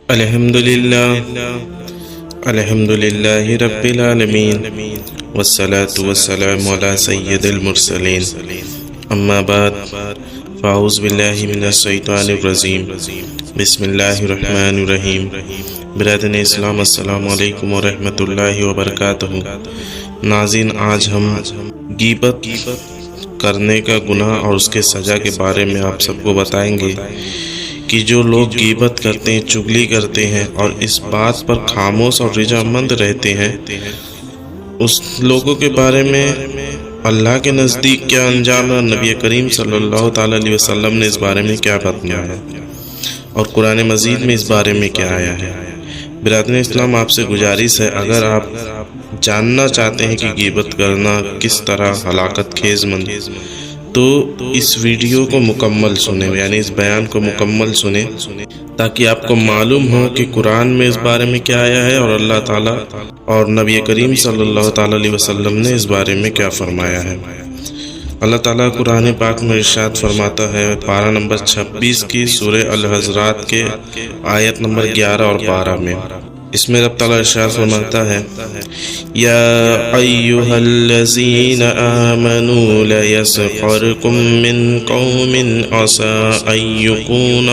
الحمدللہ رب العالمین والصلاة والسلام علی سید المرسلین اما بعد فاعوذ باللہ من الشیطان الرجیم بسم اللہ الرحمن الرحیم۔ برادران اسلام السلام علیکم ورحمۃ اللہ وبرکاتہ۔ ناظرین، آج ہم غیبت کرنے کا گناہ اور اس کے سزا کے بارے میں آپ سب کو بتائیں گے کہ جو لوگ غیبت کرتے ہیں، چغلی کرتے ہیں اور اس بات پر خاموش اور رضامند رہتے ہیں، اس لوگوں کے بارے میں اللہ کے نزدیک کیا انجام ہے، نبی کریم صلی اللہ تعالیٰ علیہ وسلم نے اس بارے میں کیا بتایا ہے اور قرآن مجید میں اس بارے میں کیا آیا ہے۔ برادران اسلام، آپ سے گزارش ہے، اگر آپ جاننا چاہتے ہیں کہ غیبت کرنا کس طرح ہلاکت خیز مند، تو اس ویڈیو کو مکمل سنیں، یعنی اس بیان کو مکمل سنیں، تاکہ آپ کو معلوم ہو کہ قرآن میں اس بارے میں کیا آیا ہے اور اللہ تعالیٰ اور نبی کریم صلی اللہ تعالیٰ علیہ وسلم نے اس بارے میں کیا فرمایا ہے۔ اللہ تعالیٰ قرآن پاک میں ارشاد فرماتا ہے، پارہ نمبر 26 کی سورہ الحجرات کے آیت نمبر 11 اور 12 میں، اس میں رب تعالیٰ ارشاد فرماتا ہے، یا ایھا الذین آمنوا لیسخرکم من قوم عسى ان یکون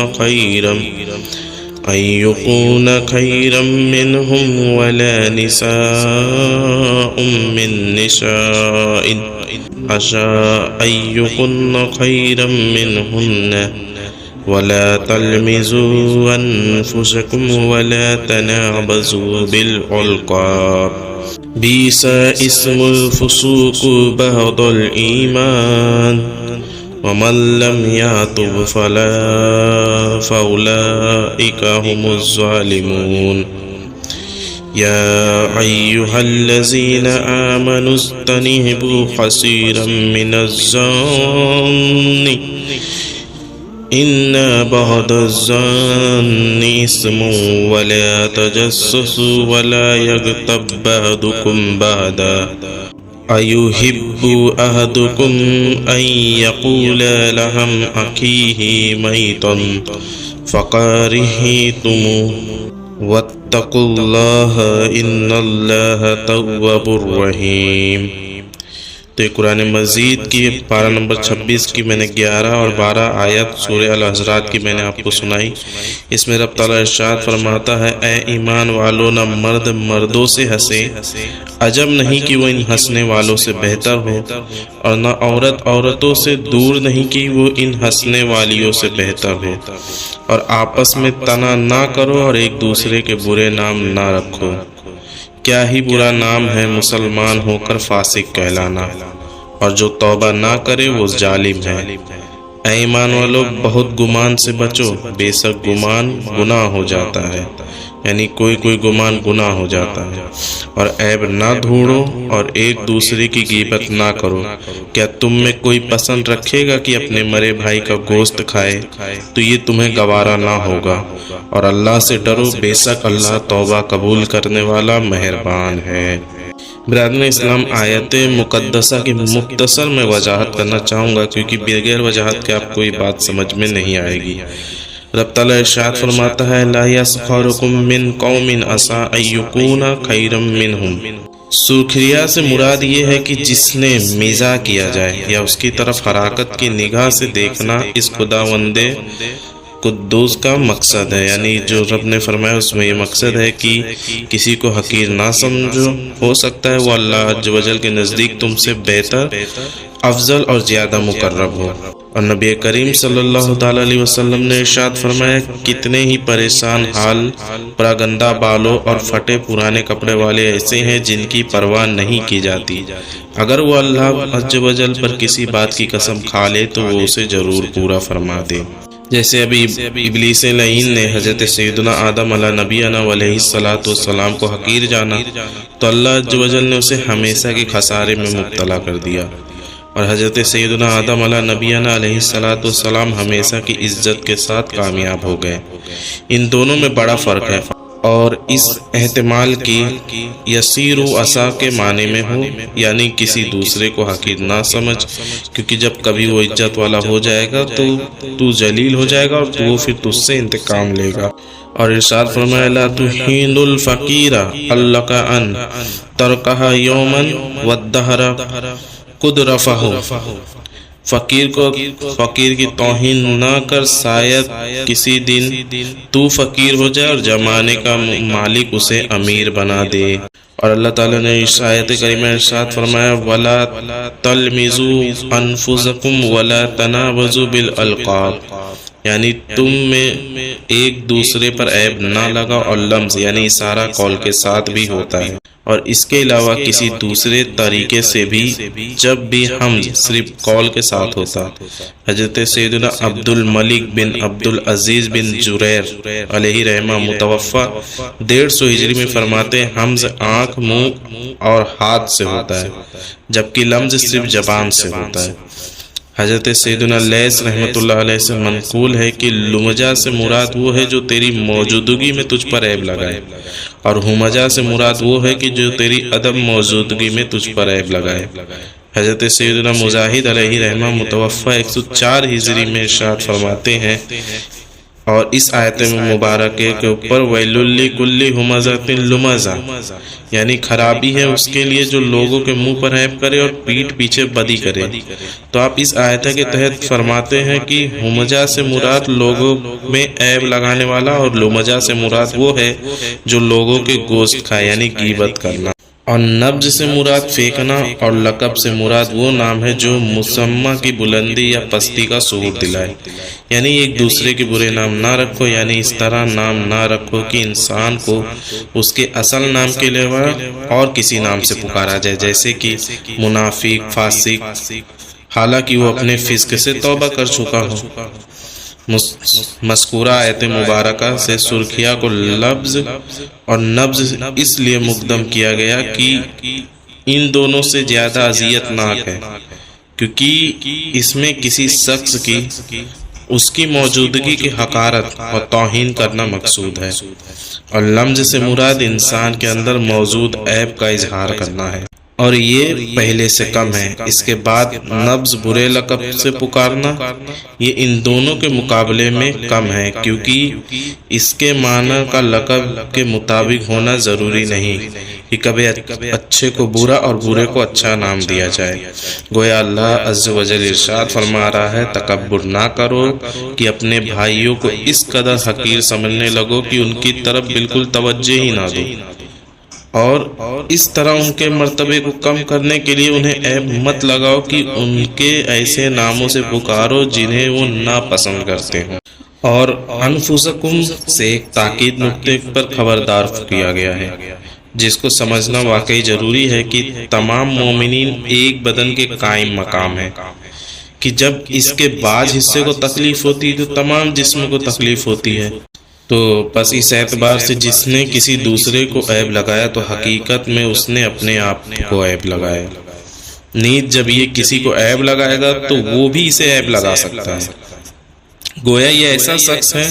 خیرا منہم ولا نساء من نساء عسى ان یکن خیرا منہن ولا تلمزوا انفسکم ولا تنابزوا بالالقاب بئس اسم الفسوق بعد الایمان ومن لم يتب فاولئک هم الظالمون یا ایھا الذین آمنوا اجتنبوا کثیرا من الظن ان بعض الظن اثم ولا تجسسوا ولا یغتب بعضکم بعضا ایحب احدکم ان یقول لحم اخیہ میتا فکرہتموہ واتقوا اللہ ان اللہ تواب رحیم۔ تو یہ قرآن مجید کی پارہ نمبر 26 کی میں نے 11 اور 12 آیت سورہ الحجرات کی میں نے آپ کو سنائی۔ اس میں رب تعالیٰ ارشاد فرماتا ہے، اے ایمان والو، نہ مرد مردوں سے ہنسے، عجب نہیں کہ وہ ان ہنسنے والوں سے بہتر ہو، اور نہ عورت عورتوں سے دور نہیں کہ وہ ان ہنسنے والیوں سے بہتر ہو، اور آپس میں طعنہ نہ کرو اور ایک دوسرے کے برے نام نہ رکھو۔ کیا ہی برا نام ہے مسلمان ہو کر فاسق کہلانا، اور جو توبہ نہ کرے وہ ظالم ہے۔ اے ایمان والو، بہت گمان سے بچو، بے شک گمان گناہ ہو جاتا ہے، یعنی کوئی گمان گناہ ہو جاتا ہے، اور عیب نہ ڈھونڈو اور ایک دوسرے کی غیبت نہ کرو۔ کیا تم میں کوئی پسند رکھے گا کہ اپنے مرے بھائی کا گوشت کھائے؟ تو یہ تمہیں گوارا نہ ہوگا، اور اللہ سے ڈرو، بے شک اللہ توبہ قبول کرنے والا مہربان ہے۔ برادران اسلام، آیت مقدسہ کی مختصر میں وضاحت کرنا چاہوں گا، کیونکہ بغیر وضاحت کے آپ کو یہ بات سمجھ میں نہیں آئے گی۔ رب تعالیٰ ارشاد فرماتا ہے، لا یسخرکم من قوم عسى ان یکون خیرا منہم۔ سرخریا سے مراد یہ ہے کہ جس نے مزاح کیا جائے یا اس کی طرف حراکت کی نگاہ سے دیکھنا، اس خداوند قدوس کا مقصد ہے، یعنی جو رب نے فرمایا اس میں یہ مقصد ہے کہ کسی کو حقیر نہ سمجھو، ہو سکتا ہے وہ اللہ عز و جل کے نزدیک تم سے بہتر، افضل اور زیادہ مقرب ہو۔ اور نبی کریم صلی اللہ تعالیٰ علیہ وسلم نے ارشاد فرمایا، کتنے ہی پریشان حال پراگندہ بالوں اور پھٹے پرانے کپڑے والے ایسے ہیں جن کی پرواہ نہیں کی جاتی، اگر وہ اللہ عز و جل پر کسی بات کی قسم کھا لے تو وہ اسے ضرور پورا فرما دے۔ جیسے ابھی ابلیس لعین نے حضرت سیدنا آدم علیہ نبینا علیہ السلام کو حقیر جانا، تو اللہ عز و جل نے اسے ہمیشہ کے خسارے میں مبتلا کر دیا، اور حضرت سیدنا آدم علیہ نبینا علیہ السلام ہمیشہ کی عزت کے ساتھ کامیاب ہو گئے۔ ان دونوں میں بڑا فرق ہے۔ اور اس احتمال کی یسیر و عصا کے معنی میں ہو، یعنی کسی دوسرے کو حقیر نہ سمجھ، کیونکہ جب کبھی وہ عزت والا ہو جائے گا تو جلیل ہو جائے گا اور وہ پھر تجھ سے انتقام لے گا۔ اور ارشاد فرمایا لا تحین الفقیر اللک ان ترکہ یوما والدہر قد رفہ، فقیر کی توہین نہ کر، شاید کسی دن تو فقیر ہو جائے اور زمانے کا مالک اسے امیر بنا دے۔ اور اللہ تعالیٰ نے اس آیت کریمہ ارشاد فرمایا وَلَا تَلْمِزُوا أَنفُسَكُمْ وَلَا تَنَابَزُوا بِالْأَلْقَابِ، یعنی تم میں ایک دوسرے پر عیب نہ لگا، اور لمز یعنی اشارہ قول کے ساتھ بھی ہوتا ہے، اور اس کے علاوہ کسی دوسرے طریقے سے بھی جب بھی حمز صرف قول کے ساتھ ہوتا۔ حضرت سیدنا عبد الملک بن عبد العزیز بن جریر علیہ رحمہ متوفہ 150 ہجری میں فرماتے ہیں حمز آنکھ، منہ اور ہاتھ سے ہوتا ہے، جبکہ لمز صرف زبان سے ہوتا ہے۔ حضرت سیدنا لیث رحمۃ اللہ علیہ سے منقول ہے کہ لمجا سے مراد وہ ہے جو تیری موجودگی میں تجھ پر عیب لگائے، اور ہمجا سے مراد وہ ہے کہ جو تیری عدم موجودگی میں تجھ پر عیب لگائے۔ حضرت سیدنا مجاہد علیہ رحمہ متوفہ 104 ہجری میں ارشاد فرماتے ہیں، اور اس آیت مبارکہ کے اوپر ویل لکل ہمزۃ لمزہ، یعنی خرابی ہے اس کے لیے جو لوگوں کے منہ پر عیب کرے اور پیٹھ پیچھے بدی کرے۔ تو آپ اس آیت کے تحت فرماتے ہیں کہ ہمجہ سے مراد لوگوں میں عیب لگانے والا، اور لمجہ سے مراد وہ ہے جو لوگوں کے گوشت کھائے، یعنی غیبت کرنا۔ اور نبض سے مراد پھینکنا، اور لقب سے مراد وہ نام ہے جو مسمى کی بلندی یا پستی کا شعور دلائے، یعنی ایک دوسرے کے برے نام نہ رکھو، یعنی اس طرح نام نہ رکھو کہ انسان کو اس کے اصل نام کے علاوہ اور کسی نام سے پکارا جائے، جیسے کہ منافق، فاسق، حالانکہ وہ اپنے فسق سے توبہ کر چکا ہو۔ مذکورہ آیت مبارکہ سے سرخیہ کو لفظ اور نبض اس لیے مقدم کیا گیا کہ ان دونوں سے زیادہ اذیت ناک ہے، کیونکہ اس میں کسی شخص کی اس کی موجودگی کی حقارت اور توہین کرنا مقصود ہے، اور لمز سے مراد انسان کے اندر موجود عیب کا اظہار کرنا ہے، اور یہ پہلے سے کم ہے۔ اس کے بعد نبض برے لقب سے پکارنا، یہ ان دونوں کے مقابلے میں کم ہے، کیونکہ اس کے معنی کا لقب کے مطابق ہونا ضروری نہیں کہ کبھی اچھے کو برا اور برے کو اچھا نام دیا جائے۔ گویا اللہ عز و جل ارشاد فرما رہا ہے تکبر نہ کرو کہ اپنے بھائیوں کو اس قدر حقیر سمجھنے لگو کہ ان کی طرف بالکل توجہ ہی نہ دو، اور اس طرح ان کے مرتبے کو کم کرنے کے لیے انہیں عیب مت لگاؤ کہ ان کے ایسے ناموں سے پکارو جنہیں وہ ناپسند کرتے ہوں۔ اور انفسکم سے ایک تاکید نقطے پر خبردار کیا گیا ہے، جس کو سمجھنا واقعی ضروری ہے کہ تمام مومنین ایک بدن کے قائم مقام ہیں، کہ جب اس کے بعض حصے کو تکلیف ہوتی ہے تو تمام جسم کو تکلیف ہوتی ہے۔ تو بس اس اعتبار سے جس نے کسی دوسرے کو عیب لگایا تو حقیقت میں اس نے اپنے آپ کو عیب لگایا۔ نیز جب یہ کسی کو عیب لگائے گا تو وہ بھی اسے عیب لگا سکتا ہے۔ گویا یہ ایسا شخص ہے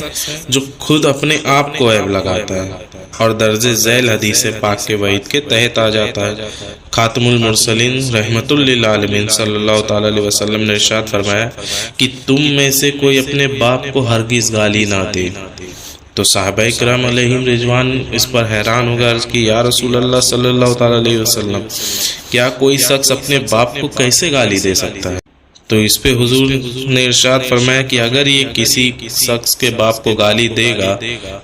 جو خود اپنے آپ کو عیب لگاتا ہے، اور درج ذیل حدیث پاک کے وعید کے تحت آ جاتا ہے۔ خاتم المرسلین رحمت للعالمین صلی اللہ تعالی علیہ وسلم نے ارشاد فرمایا کہ تم میں سے کوئی اپنے باپ کو ہرگز گالی نہ دے۔ تو صحابہ کرام علیہم رضوان اس پر حیران ہو گئے کہ یا رسول اللہ صلی اللہ تعالی علیہ وسلم، کیا کوئی شخص اپنے باپ کو کیسے گالی دے سکتا ہے؟ تو اس پہ حضور نے ارشاد فرمایا کہ اگر یہ کسی شخص کے باپ کو گالی دے گا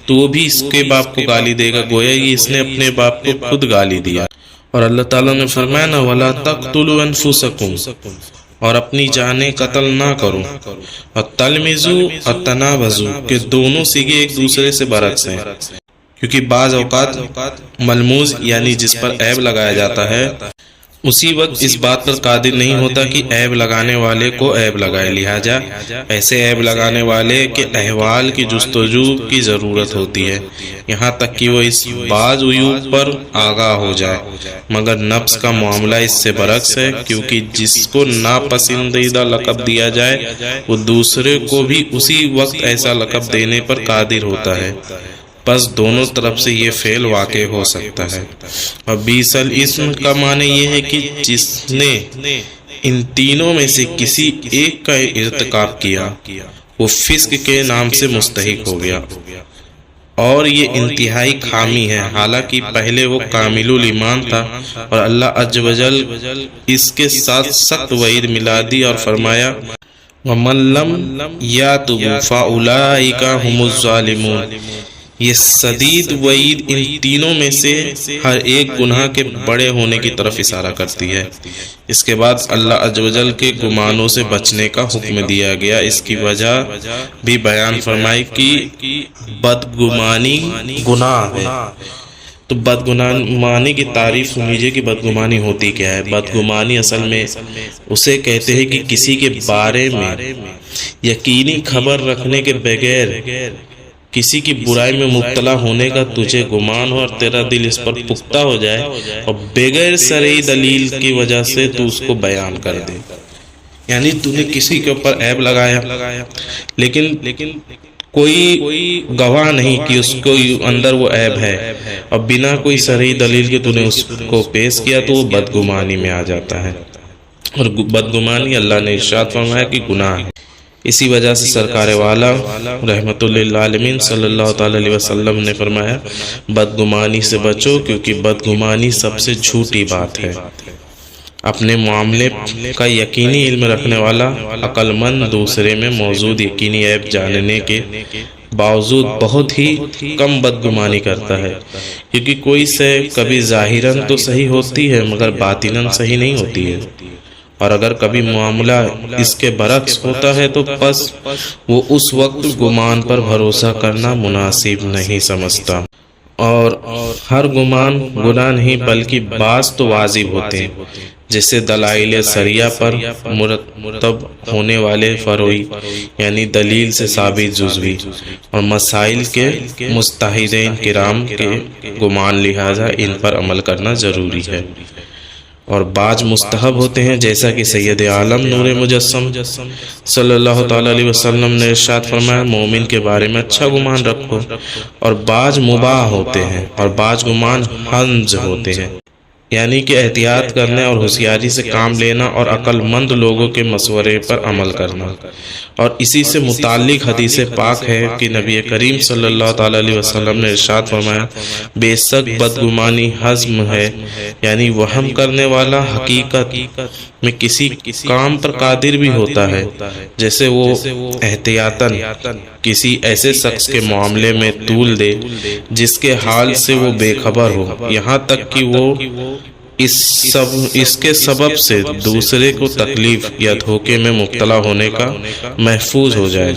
تو وہ بھی اس کے باپ کو گالی دے گا، گویا یہ اس نے اپنے باپ کو خود گالی دیا۔ اور اللہ تعالیٰ نے فرمایا نا وَلَا تَقْتُلُوا أَنفُسَكُمْ، اور اپنی جانیں قتل نہ کرو، اور تلمزو اور تنابزو کہ دونوں سیگے ایک دوسرے سے برعکس ہیں، کیونکہ بعض اوقات ملموز یعنی جس پر عیب لگایا جاتا ہے اسی وقت اس بات پر قادر نہیں ہوتا کہ عیب لگانے والے کو عیب لگائے، لہٰذا ایسے عیب لگانے والے کے احوال کی جستجو کی ضرورت ہوتی ہے، یہاں تک کہ وہ اس بعض عیوب پر آگاہ ہو جائے۔ مگر نفس کا معاملہ اس سے برعکس ہے، کیونکہ جس کو ناپسندیدہ لقب دیا جائے وہ دوسرے کو بھی اسی وقت ایسا لقب دینے پر قادر ہوتا ہے۔ بس دونوں طرف سے یہ فعل واقع ہو سکتا ہے۔ اور بیس الاسم کا معنی یہ ہے کہ جس نے ان تینوں میں سے کسی ایک کا ارتکاب کیا وہ فسق کے نام سے مستحق ہو گیا، اور یہ انتہائی خامی ہے، حالانکہ پہلے وہ کامل الایمان تھا، اور اللہ عز و جل اس کے ساتھ سخت وعید ملا دی اور فرمایا وَمَن لَّمْ يَتُبْ فَأُولَٰئِكَ هُمُ الظَّالِمُونَ۔ یہ شدید وعید ان تینوں میں سے ہر ایک گناہ کے بڑے ہونے کی طرف اشارہ کرتی ہے۔ اس کے بعد اللہ عز و جل کے گمانوں سے بچنے کا حکم دیا گیا۔ اس کی وجہ بھی بیان فرمائی کہ بدگمانی گناہ ہے۔ تو بدگمانی کی تعریف سن لیجیے کہ بدگمانی ہوتی کیا ہے۔ بدگمانی اصل میں اسے کہتے ہیں کہ کسی کے بارے میں یقینی خبر رکھنے کے بغیر کسی کی برائی میں مبتلا ہونے کا تجھے گمان ہو اور تیرا دل اس پر پختہ ہو جائے اور بغیر شرعی دلیل کی وجہ سے تو اس کو بیان کر دے۔ یعنی تو نے کسی کے اوپر عیب لگایا لیکن کوئی گواہ نہیں کہ اس کو اندر وہ عیب ہے، اور بنا کوئی شرعی دلیل کے تو نے اس کو پیش کیا تو وہ بدگمانی میں آ جاتا ہے، اور بدگمانی اللہ نے ارشاد فرمایا کہ گناہ ہے۔ اسی وجہ سے سرکار والا رحمت للعالمین صلی اللہ تعالی علیہ وسلم نے فرمایا بدگمانی سے بچو، کیونکہ بدگمانی سب سے جھوٹی بات ہے۔ اپنے معاملے کا یقینی علم رکھنے والا عقل مند دوسرے میں موجود یقینی عیب جاننے کے باوجود بہت ہی کم بدگمانی کرتا ہے، کیونکہ کوئی سے کبھی ظاہراً تو صحیح ہوتی ہے مگر باطناً صحیح نہیں ہوتی ہے، اور اگر کبھی معاملہ اس کے برعکس ہوتا ہے تو پس وہ اس وقت گمان پر بھروسہ کرنا مناسب نہیں سمجھتا، اور ہر گمان گناہ نہیں بلکہ بعض تو واجب ہوتے ہیں، جیسے دلائل صریح پر مرتب ہونے والے فروعی یعنی دلیل سے ثابت جزوی، اور مسائل کے مجتہدین کرام کے گمان، لہذا ان پر عمل کرنا ضروری ہے، اور بعض مستحب ہوتے ہیں، جیسا کہ سید عالم نور مجسم صلی اللہ تعالی علیہ وسلم نے ارشاد فرمایا مومن کے بارے میں اچھا گمان رکھو، اور بعض مباح ہوتے ہیں اور بعض گمان حنج ہوتے ہیں، یعنی کہ احتیاط کرنے اور ہوشیاری سے کام لینا اور عقل مند لوگوں کے مشورے پر عمل کرنا۔ اور اسی سے متعلق حدیث پاک ہے کہ نبی کریم صلی اللہ تعالی علیہ وسلم نے ارشاد فرمایا بے شک بدگمانی حزم ہے، یعنی وہم کرنے والا حقیقت میں کسی کام پر قادر بھی ہوتا ہے، جیسے وہ احتیاطاً کسی ایسے شخص کے معاملے میں طول دے جس کے حال سے وہ بے خبر ہو، یہاں تک کہ وہ اس کے سبب سے دوسرے کو تکلیف یا دھوکے میں مبتلا ہونے کا محفوظ ہو جائے۔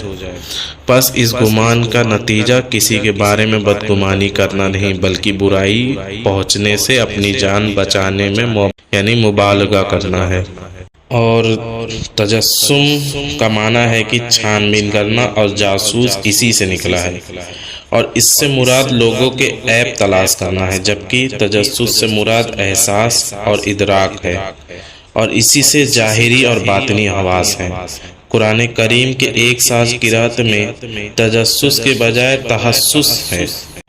پس اس گمان کا نتیجہ کسی کے بارے میں بدگمانی کرنا نہیں بلکہ برائی پہنچنے سے اپنی جان بچانے میں یعنی مبالغہ کرنا ہے۔ اور تجسم کا معنی ہے کہ چھان بین کرنا، اور جاسوس اسی سے نکلا ہے، اور اس سے مراد لوگوں کے عیب تلاش کرنا ہے، جبکہ تجسس سے مراد احساس اور ادراک ہے، اور اسی سے ظاہری اور باطنی حواس ہیں۔ قرآن کریم کے ایک ساز قرات میں تجسس کے بجائے تحسس ہے۔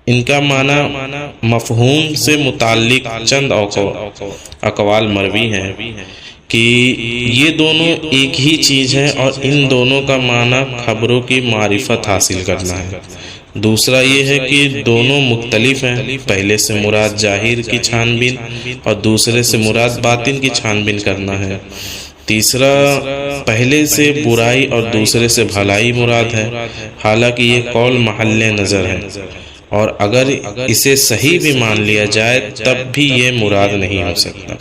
ان کا معنی مفہوم سے متعلق چند اقوال مروی ہیں کہ یہ دونوں ایک ہی چیز ہے، اور ان دونوں کا معنی خبروں کی معرفت حاصل کرنا ہے۔ دوسرا یہ ہے کہ دونوں مختلف ہیں، پہلے سے مراد ظاہر کی چھان بین اور دوسرے سے مراد باطن کی چھان بین کرنا ہے۔ تیسرا پہلے سے برائی اور دوسرے سے بھلائی مراد ہے، حالانکہ یہ قول محل نظر ہے، اور اگر اسے صحیح بھی مان لیا جائے تب بھی یہ مراد نہیں ہو سکتا۔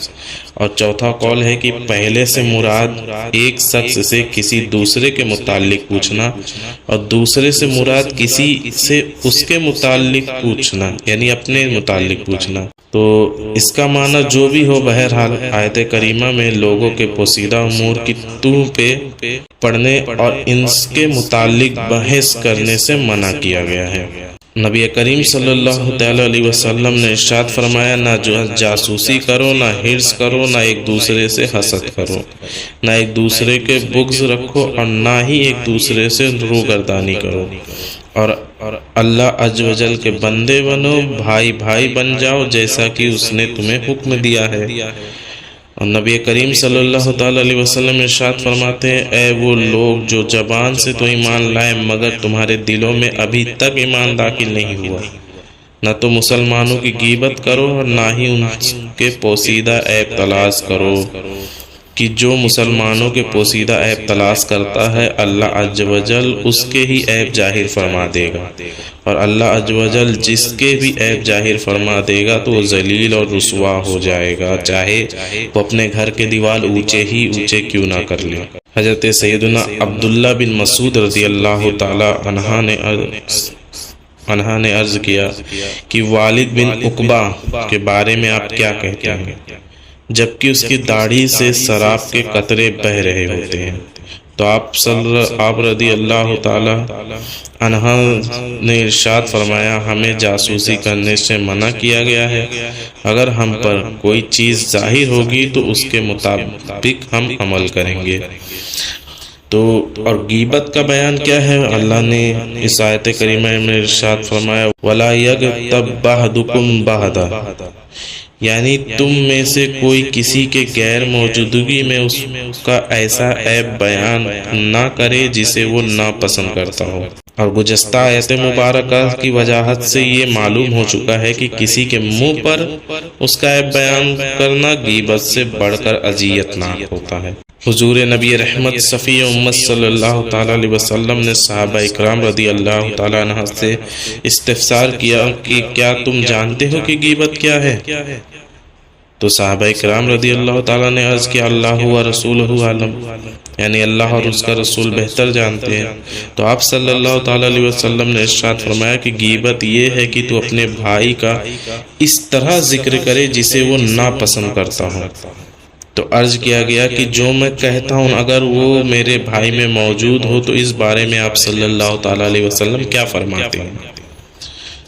اور چوتھا قول ہے کہ پہلے سے مراد ایک شخص سے کسی دوسرے کے متعلق پوچھنا، اور دوسرے سے مراد کسی سے اس کے متعلق پوچھنا یعنی اپنے متعلق پوچھنا۔ تو اس کا معنی جو بھی ہو، بہرحال آیت کریمہ میں لوگوں کے پوشیدہ امور کی تہ پہ پڑھنے اور ان کے متعلق بحث کرنے سے منع کیا گیا ہے۔ نبی کریم صلی اللہ تعالی علیہ وسلم نے ارشاد فرمایا نہ جاسوسی کرو، نہ حرص کرو، نہ ایک دوسرے سے حسد کرو، نہ ایک دوسرے کے بغض رکھو، اور نہ ہی ایک دوسرے سے روگردانی کرو، اور اور اللہ عز و جل کے بندے بنو، بھائی بھائی بن جاؤ جیسا کہ اس نے تمہیں حکم دیا ہے۔ اور نبی کریم صلی اللہ تعالیٰ علیہ وسلم ارشاد فرماتے ہیں، اے وہ لوگ جو زبان سے تو ایمان لائے مگر تمہارے دلوں میں ابھی تک ایمان داخل نہیں ہوا، نہ تو مسلمانوں کی غیبت کرو اور نہ ہی ان کے پوشیدہ عیب تلاش کرو، کہ جو مسلمانوں کے پوشیدہ عیب تلاش کرتا ہے اللہ عز و جل اس کے ہی عیب ظاہر فرما دے گا، اور اللہ عز و جل جس کے بھی عیب ظاہر فرما دے گا تو وہ ذلیل اور رسوا ہو جائے گا، چاہے وہ اپنے گھر کے دیوال اونچے ہی اونچے کیوں نہ کر لے۔ حضرت سیدنا عبداللہ بن مسعود رضی اللہ تعالی عنہ نے عرض کیا کہ والد بن عقبہ کے بارے میں آپ کیا کہتے ہیں، جبکہ اس کی داڑھی سے شراب کے قطرے بہ رہے ہوتے ہیں؟ تو آپ رضی اللہ تعالی عنہ نے ارشاد فرمایا، ہمیں جاسوسی کرنے سے منع کیا گیا ہے، اگر ہم پر کوئی چیز ظاہر ہوگی تو اس کے مطابق ہم عمل کریں گے۔ تو اور غیبت کا بیان کیا ہے؟ اللہ نے اس آیت کریمہ میں ارشاد فرمایا، وَلَا يَغْتَبْ بَعْضُكُمْ بَعْضًا، یعنی تم میں سے کوئی کسی کے غیر موجودگی میں اس کا ایسا عیب بیان نہ کرے جسے وہ ناپسند کرتا ہو۔ اور گزشتہ آیت مبارکہ کی وجاہت سے یہ معلوم ہو چکا ہے کہ کسی کے منہ پر اس کا عیب بیان کرنا غیبت سے بڑھ کر اذیت ناک ہوتا ہے۔ حضور نبی رحمت صفی امت صلی اللہ تعالیٰ علیہ وسلم نے صحابہ اکرام رضی اللہ تعالیٰ عنہ سے استفسار کیا کہ کیا تم جانتے ہو کہ غیبت کیا ہے؟ تو صحابہ اکرام رضی اللہ تعالیٰ نے عرض کیا، اللہ و رسولہ عالم، یعنی اللہ اور اس کا رسول بہتر جانتے ہیں۔ تو آپ صلی اللہ تعالیٰ علیہ وسلم نے ارشاد فرمایا کہ غیبت یہ ہے کہ تو اپنے بھائی کا اس طرح ذکر کرے جسے وہ ناپسند کرتا ہو۔ تو عرض کیا گیا کہ جو میں کہتا ہوں اگر وہ میرے بھائی میں موجود ہو تو اس بارے میں آپ صلی اللہ تعالیٰ علیہ وسلم کیا فرماتے ہیں؟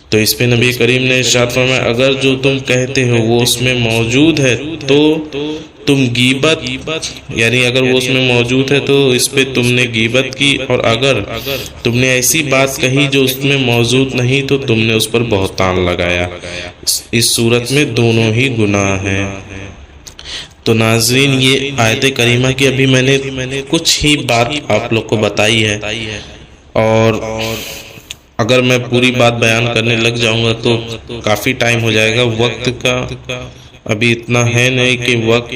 تو اس پہ نبی کریم نے ارشاد فرمایا، اگر جو تم کہتے ہو وہ اس میں موجود ہے تو تم غیبت، یعنی اگر وہ اس میں موجود ہے تو اس پہ تم نے غیبت کی، اور اگر تم نے ایسی بات کہی جو اس میں موجود نہیں تو تم نے اس پر بہتان لگایا۔ اس صورت میں دونوں ہی گناہ ہیں۔ تو ناظرین، یہ آیت کریمہ کی ابھی میں نے کچھ ہی بات آپ لوگ کو بتائی ہے، اور اگر میں پوری بات بیان کرنے لگ جاؤں گا تو کافی ٹائم ہو جائے گا، وقت کا ابھی اتنا ہے نہیں کہ وقت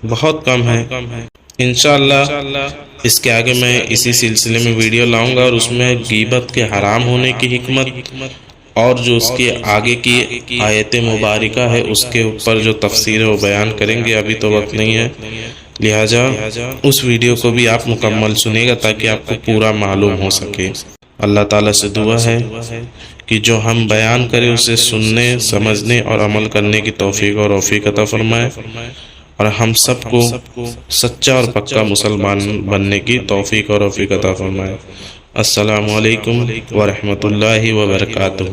بہت کم ہے۔ انشاءاللہ اس کے آگے میں اسی سلسلے میں ویڈیو لاؤں گا، اور اس میں غیبت کے حرام ہونے کی حکمت اور جو اس کے آگے کی آیت مبارکہ ہے اس کے اوپر جو تفسیر ہے وہ بیان کریں گے۔ ابھی تو وقت نہیں ہے، لہٰذا اس ویڈیو کو بھی آپ مکمل سنیے گا تاکہ آپ کو پورا معلوم ہو سکے۔ اللہ تعالیٰ سے دعا ہے کہ جو ہم بیان کریں اسے سننے، سمجھنے اور عمل کرنے کی توفیق اور توفیق عطا فرمائے، اور ہم سب کو سچا اور پکا مسلمان بننے کی توفیق اور توفیق عطا فرمائے۔ السلام علیکم ورحمۃ اللہ وبرکاتہ۔